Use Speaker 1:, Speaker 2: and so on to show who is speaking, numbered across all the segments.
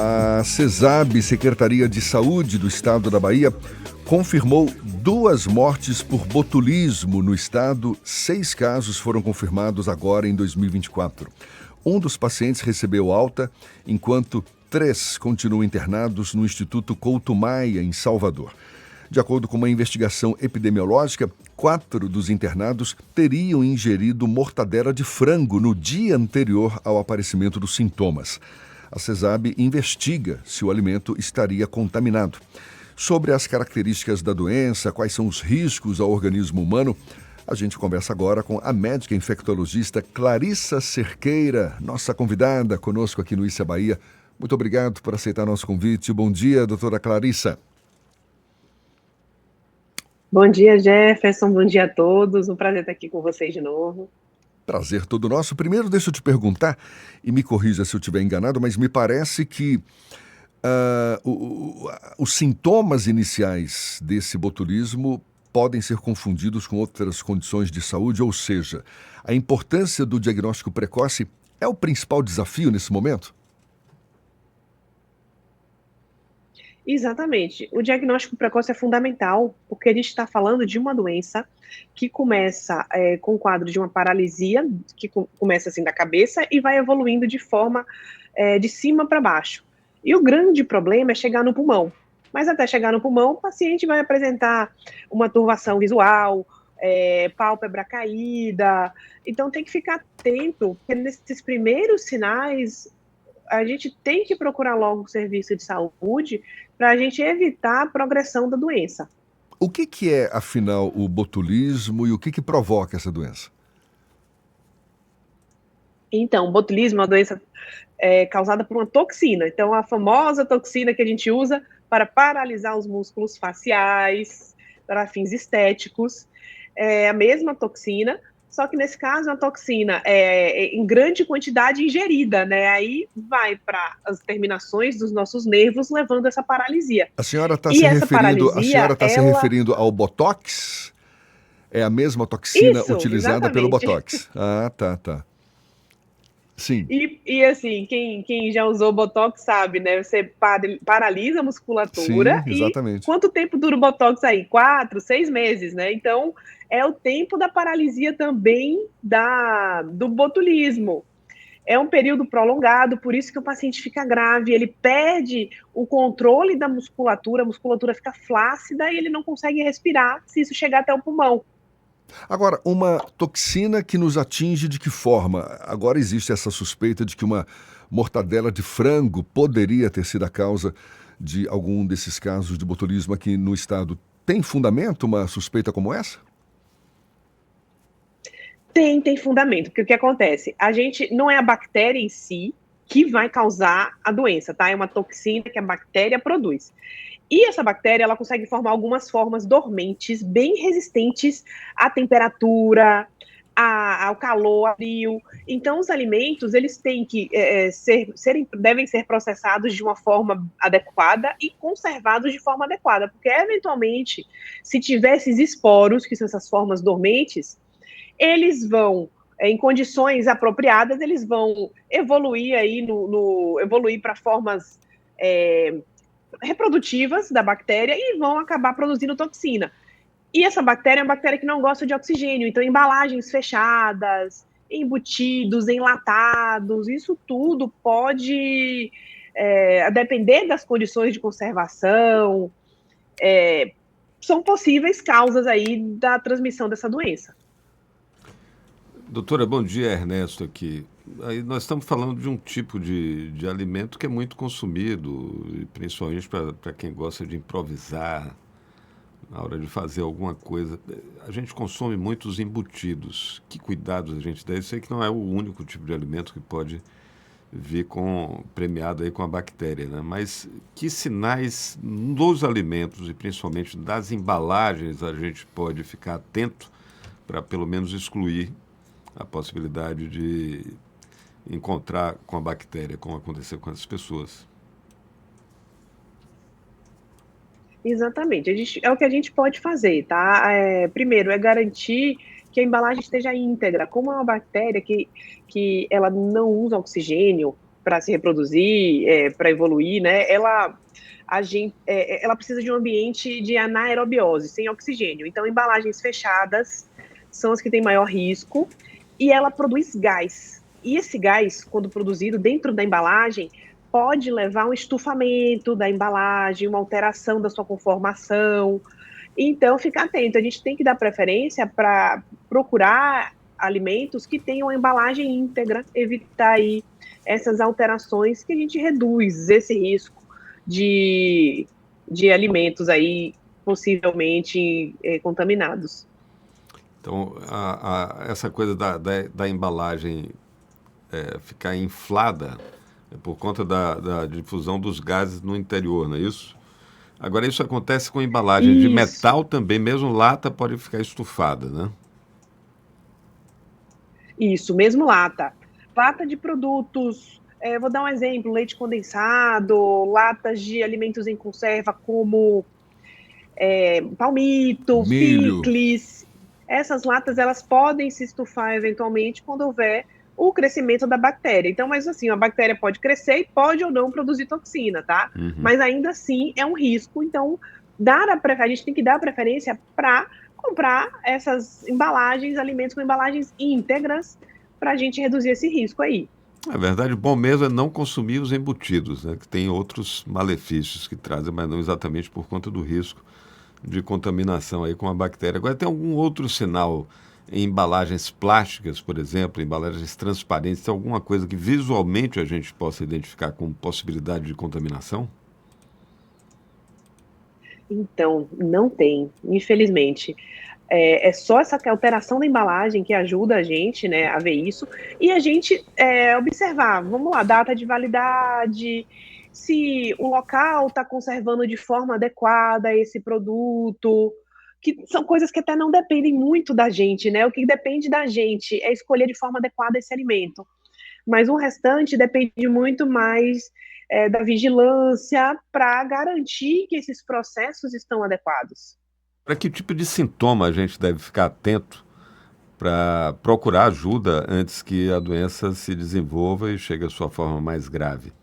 Speaker 1: A CESAB, Secretaria de Saúde do Estado da Bahia, confirmou 2 mortes por botulismo no estado. 6 casos foram confirmados agora em 2024. Um dos pacientes recebeu alta, enquanto 3 continuam internados no Instituto Couto Maia, em Salvador. De acordo com uma investigação epidemiológica, 4 dos internados teriam ingerido mortadela de frango no dia anterior ao aparecimento dos sintomas. A CESAB investiga se o alimento estaria contaminado. Sobre as características da doença, quais são os riscos ao organismo humano, a gente conversa agora com a médica infectologista Clarissa Cerqueira, nossa convidada conosco aqui no Issa Bahia. Muito obrigado por aceitar nosso convite. Bom dia, doutora Clarissa.
Speaker 2: Bom dia, Jefferson. Bom dia a todos. Um prazer estar aqui com vocês de novo.
Speaker 1: Prazer todo nosso. Primeiro, deixa eu te perguntar, e me corrija se eu estiver enganado, mas me parece que os sintomas iniciais desse botulismo podem ser confundidos com outras condições de saúde, ou seja, a importância do diagnóstico precoce é o principal desafio nesse momento?
Speaker 2: Exatamente. O diagnóstico precoce é fundamental, porque a gente está falando de uma doença que começa com o quadro de uma paralisia, que começa assim da cabeça e vai evoluindo de forma de cima para baixo. E o grande problema é chegar no pulmão. Mas até chegar no pulmão, o paciente vai apresentar uma turvação visual, pálpebra caída. Então tem que ficar atento, porque nesses primeiros sinais a gente tem que procurar logo o serviço de saúde para a gente evitar a progressão da doença.
Speaker 1: O que é, afinal, o botulismo e o que provoca essa doença?
Speaker 2: Então, o botulismo é uma doença causada por uma toxina. Então, a famosa toxina que a gente usa para paralisar os músculos faciais, para fins estéticos, é a mesma toxina, só que nesse caso a toxina é em grande quantidade ingerida, né? Aí vai para as terminações dos nossos nervos, levando essa paralisia.
Speaker 1: A senhora está
Speaker 2: E
Speaker 1: se
Speaker 2: essa
Speaker 1: referindo,
Speaker 2: paralisia,
Speaker 1: se referindo ao Botox? É a mesma toxina
Speaker 2: Isso,
Speaker 1: utilizada pelo
Speaker 2: exatamente.
Speaker 1: Botox. Ah, tá. Sim.
Speaker 2: E assim, quem já usou Botox sabe, né? Você paralisa a musculatura
Speaker 1: Sim,
Speaker 2: e
Speaker 1: exatamente.
Speaker 2: quanto tempo dura o Botox aí? 4, 6 meses, né? Então, é o tempo da paralisia também do botulismo. É um período prolongado, por isso que o paciente fica grave, ele perde o controle da musculatura, a musculatura fica flácida e ele não consegue respirar se isso chegar até o pulmão.
Speaker 1: Agora, uma toxina que nos atinge de que forma? Agora existe essa suspeita de que uma mortadela de frango poderia ter sido a causa de algum desses casos de botulismo aqui no estado. Tem fundamento uma suspeita como essa?
Speaker 2: Tem fundamento, porque o que acontece? A gente não é a bactéria em si que vai causar a doença, tá? É uma toxina que a bactéria produz. E essa bactéria, ela consegue formar algumas formas dormentes, bem resistentes à temperatura, ao calor, ao frio. Então, os alimentos, eles têm que devem ser processados de uma forma adequada e conservados de forma adequada, porque, eventualmente, se tiver esses esporos, que são essas formas dormentes, eles vão, em condições apropriadas, eles vão evoluir aí evoluir para formas reprodutivas da bactéria e vão acabar produzindo toxina. E essa bactéria é uma bactéria que não gosta de oxigênio, então embalagens fechadas, embutidos, enlatados, isso tudo pode, a depender das condições de conservação, são possíveis causas aí da transmissão dessa doença.
Speaker 3: Doutora, bom dia, Ernesto aqui. Aí nós estamos falando de um tipo de alimento que é muito consumido, principalmente para quem gosta de improvisar na hora de fazer alguma coisa. A gente consome muitos embutidos. Que cuidados a gente dá? Eu sei que não é o único tipo de alimento que pode vir premiado aí com a bactéria, né? Mas que sinais nos alimentos e principalmente das embalagens a gente pode ficar atento para pelo menos excluir a possibilidade de encontrar com a bactéria, como aconteceu com essas pessoas?
Speaker 2: Exatamente, é o que a gente pode fazer, tá? Primeiro, é garantir que a embalagem esteja íntegra. Como é uma bactéria que ela não usa oxigênio, para se reproduzir, para evoluir, né? Ela precisa de um ambiente de anaerobiose, sem oxigênio. Então, embalagens fechadas são as que têm maior risco, e ela produz gás. E esse gás, quando produzido dentro da embalagem, pode levar a um estufamento da embalagem, uma alteração da sua conformação. Então, fica atento, a gente tem que dar preferência para procurar alimentos que tenham a embalagem íntegra, evitar aí essas alterações que a gente reduz esse risco de alimentos aí possivelmente contaminados.
Speaker 3: Então, essa coisa da embalagem ficar inflada é por conta da difusão dos gases no interior, não é isso? Agora, isso acontece com embalagem de metal também, mesmo lata pode ficar estufada, né?
Speaker 2: Isso, mesmo lata. Lata de produtos, vou dar um exemplo, leite condensado, latas de alimentos em conserva como palmito,
Speaker 1: Milho.
Speaker 2: picles. Essas latas, elas podem se estufar eventualmente quando houver o crescimento da bactéria. Então, mas assim, a bactéria pode crescer e pode ou não produzir toxina, tá?
Speaker 3: Uhum.
Speaker 2: Mas ainda assim é um risco, então a gente tem que dar preferência para comprar essas embalagens, alimentos com embalagens íntegras, para a gente reduzir esse risco aí.
Speaker 3: Na verdade, bom mesmo é não consumir os embutidos, né, que tem outros malefícios que trazem, mas não exatamente por conta do risco de contaminação aí com a bactéria. Agora, tem algum outro sinal em embalagens plásticas, por exemplo, embalagens transparentes, tem alguma coisa que visualmente a gente possa identificar com possibilidade de contaminação?
Speaker 2: Então, não tem, infelizmente. É só essa alteração da embalagem que ajuda a gente, né, a ver isso, e a gente observar, vamos lá, data de validade, se o local está conservando de forma adequada esse produto, que são coisas que até não dependem muito da gente, né? O que depende da gente é escolher de forma adequada esse alimento. Mas o restante depende muito mais da vigilância para garantir que esses processos estão adequados.
Speaker 3: Para que tipo de sintoma a gente deve ficar atento para procurar ajuda antes que a doença se desenvolva e chegue à sua forma mais grave?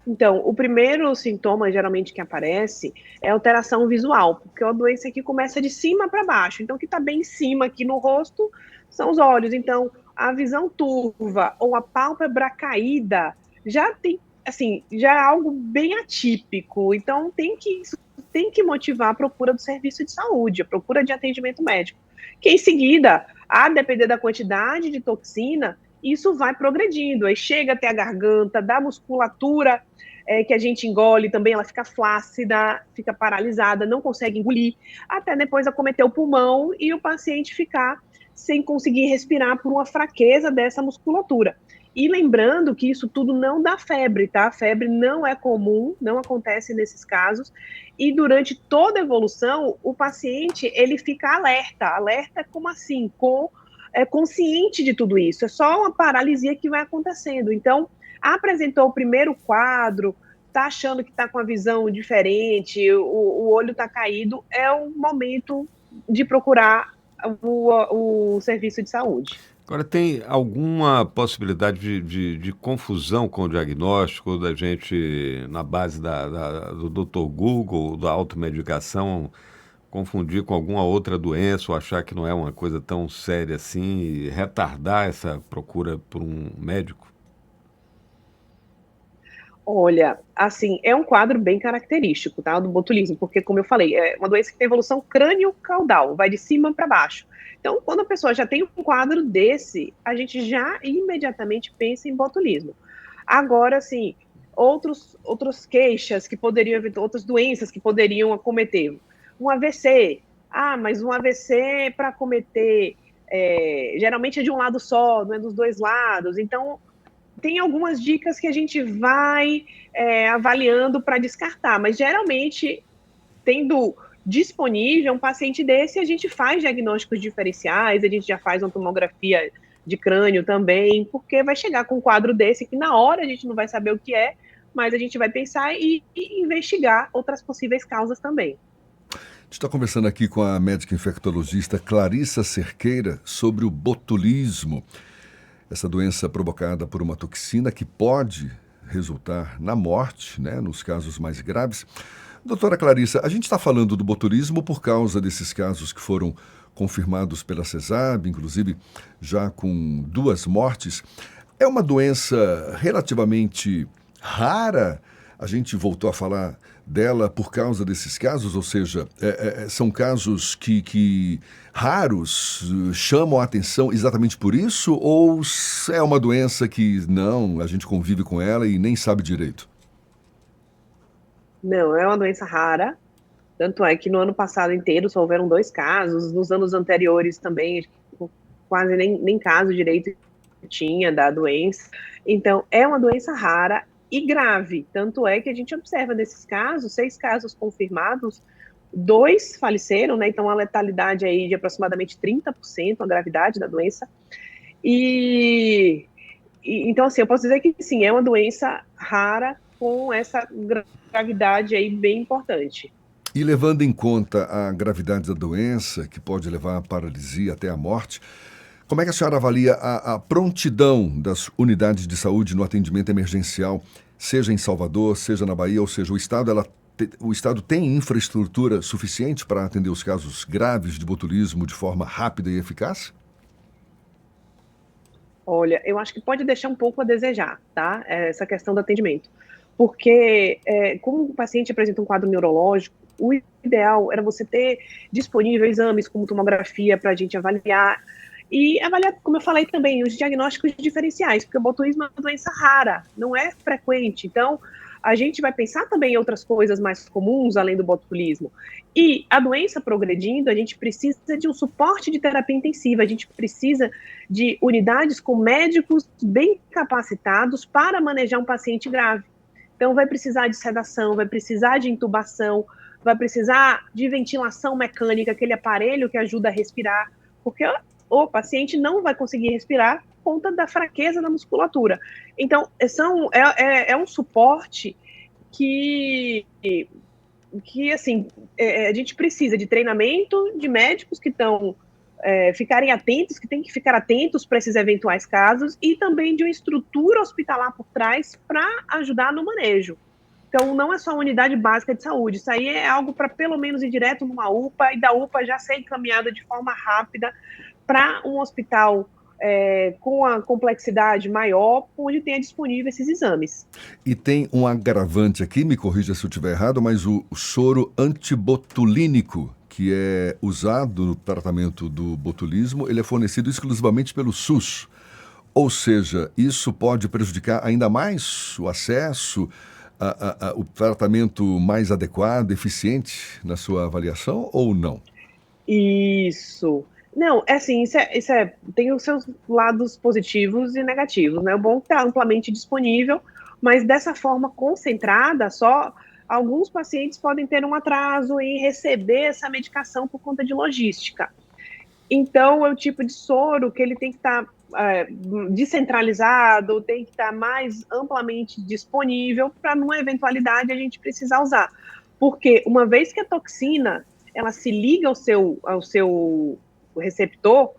Speaker 2: Então, o primeiro sintoma, geralmente, que aparece é alteração visual, porque a doença aqui começa de cima para baixo. Então, o que está bem em cima aqui no rosto são os olhos. Então, a visão turva ou a pálpebra caída já tem, assim, já é algo bem atípico. Então, isso tem que motivar a procura do serviço de saúde, a procura de atendimento médico. Que em seguida, a depender da quantidade de toxina, isso vai progredindo, aí chega até a garganta, da musculatura que a gente engole também, ela fica flácida, fica paralisada, não consegue engolir, até depois acometer o pulmão e o paciente ficar sem conseguir respirar por uma fraqueza dessa musculatura. E lembrando que isso tudo não dá febre, tá? A febre não é comum, não acontece nesses casos, e durante toda a evolução, o paciente, ele fica alerta como assim? Consciente de tudo isso, é só uma paralisia que vai acontecendo. Então, apresentou o primeiro quadro, está achando que está com a visão diferente, o olho está caído, é o momento de procurar o serviço de saúde.
Speaker 3: Agora, tem alguma possibilidade de confusão com o diagnóstico, da gente, na base do Dr. Google, da automedicação, confundir com alguma outra doença ou achar que não é uma coisa tão séria assim e retardar essa procura por um médico?
Speaker 2: Olha, assim, é um quadro bem característico, tá, do botulismo, porque, como eu falei, é uma doença que tem evolução crânio-caudal, vai de cima para baixo. Então, quando a pessoa já tem um quadro desse, a gente já imediatamente pensa em botulismo. Agora, assim, outras queixas que poderiam, outras doenças que poderiam acometer. Um AVC. Ah, mas um AVC para acometer, geralmente é de um lado só, não é dos dois lados. Então, tem algumas dicas que a gente vai avaliando para descartar, mas geralmente, tendo disponível um paciente desse, a gente faz diagnósticos diferenciais, a gente já faz uma tomografia de crânio também, porque vai chegar com um quadro desse que na hora a gente não vai saber o que é, mas a gente vai pensar e investigar outras possíveis causas também.
Speaker 1: A gente está conversando aqui com a médica infectologista Clarissa Cerqueira sobre o botulismo. essa doença provocada por uma toxina que pode resultar na morte, né, nos casos mais graves. Doutora Clarissa, a gente está falando do botulismo por causa desses casos que foram confirmados pela CESAB, inclusive já com 2 mortes. É uma doença relativamente rara. A gente voltou a falar dela por causa desses casos, ou seja, são casos que raros, chamam a atenção exatamente por isso, ou é uma doença que não, a gente convive com ela e nem sabe direito?
Speaker 2: Não, é uma doença rara, tanto é que no ano passado inteiro só houveram 2 casos, nos anos anteriores também quase nem caso direito tinha da doença. Então, é uma doença rara e grave, tanto é que a gente observa desses casos, 6 casos confirmados, 2 faleceram, né? Então a letalidade aí de aproximadamente 30%, a gravidade da doença. Então, assim, eu posso dizer que sim, é uma doença rara com essa gravidade aí bem importante.
Speaker 1: E levando em conta a gravidade da doença, que pode levar à paralisia até a morte, como é que a senhora avalia a prontidão das unidades de saúde no atendimento emergencial, seja em Salvador, seja na Bahia, ou seja, o Estado tem infraestrutura suficiente para atender os casos graves de botulismo de forma rápida e eficaz?
Speaker 2: Olha, eu acho que pode deixar um pouco a desejar, tá? Essa questão do atendimento. Porque, como o paciente apresenta um quadro neurológico, o ideal era você ter disponível exames como tomografia para a gente avaliar, e avaliar, como eu falei também, os diagnósticos diferenciais, porque o botulismo é uma doença rara, não é frequente. Então, a gente vai pensar também em outras coisas mais comuns, além do botulismo. E a doença progredindo, a gente precisa de um suporte de terapia intensiva, a gente precisa de unidades com médicos bem capacitados para manejar um paciente grave. Então, vai precisar de sedação, vai precisar de intubação, vai precisar de ventilação mecânica, aquele aparelho que ajuda a respirar, porque o paciente não vai conseguir respirar por conta da fraqueza da musculatura. Então, é um suporte que assim, a gente precisa de treinamento de médicos que ficarem atentos, que tem que ficar atentos para esses eventuais casos, e também de uma estrutura hospitalar por trás para ajudar no manejo. Então, não é só a unidade básica de saúde, isso aí é algo para pelo menos ir direto numa UPA, e da UPA já ser encaminhada de forma rápida para um hospital com a complexidade maior, onde tenha disponível esses exames.
Speaker 1: E tem um agravante aqui, me corrija se eu estiver errado, mas o soro antibotulínico, que é usado no tratamento do botulismo, ele é fornecido exclusivamente pelo SUS. Ou seja, isso pode prejudicar ainda mais o acesso, o tratamento mais adequado, eficiente na sua avaliação, ou não?
Speaker 2: Isso. Não, assim, tem os seus lados positivos e negativos, né? O bom é que está amplamente disponível, mas dessa forma concentrada, só alguns pacientes podem ter um atraso em receber essa medicação por conta de logística. Então, é o tipo de soro que ele tem que estar descentralizado, tem que estar mais amplamente disponível para, numa eventualidade, a gente precisar usar. Porque uma vez que a toxina ela se liga ao seu receptor,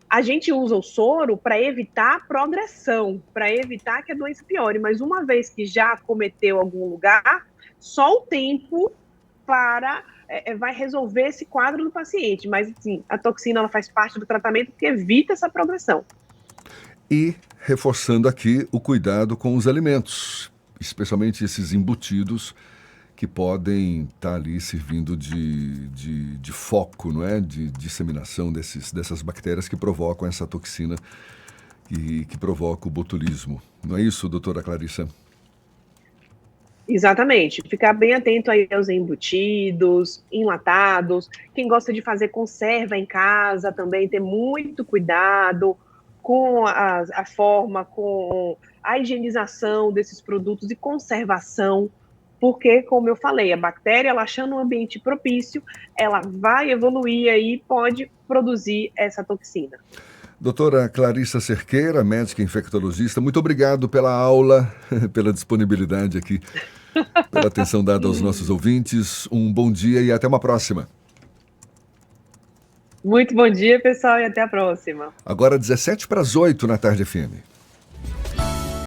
Speaker 2: a gente usa o soro para evitar a progressão, para evitar que a doença piore, mas uma vez que já acometeu algum lugar, só o tempo vai resolver esse quadro do paciente, mas sim, a toxina ela faz parte do tratamento que evita essa progressão.
Speaker 1: E reforçando aqui o cuidado com os alimentos, especialmente esses embutidos que podem estar ali servindo de foco, não é? De disseminação dessas bactérias que provocam essa toxina que provoca o botulismo. Não é isso, doutora Clarissa?
Speaker 2: Exatamente, ficar bem atento aí aos embutidos, enlatados, quem gosta de fazer conserva em casa também, ter muito cuidado com a forma, com a higienização desses produtos e conservação, porque, como eu falei, a bactéria, ela achando um ambiente propício, ela vai evoluir aí e pode produzir essa toxina.
Speaker 1: Doutora Clarissa Cerqueira, médica infectologista, muito obrigado pela aula, pela disponibilidade aqui, pela atenção dada aos nossos ouvintes. Um bom dia e até uma próxima.
Speaker 2: Muito bom dia, pessoal, e até a próxima.
Speaker 1: Agora 7:17 na Tarde FM.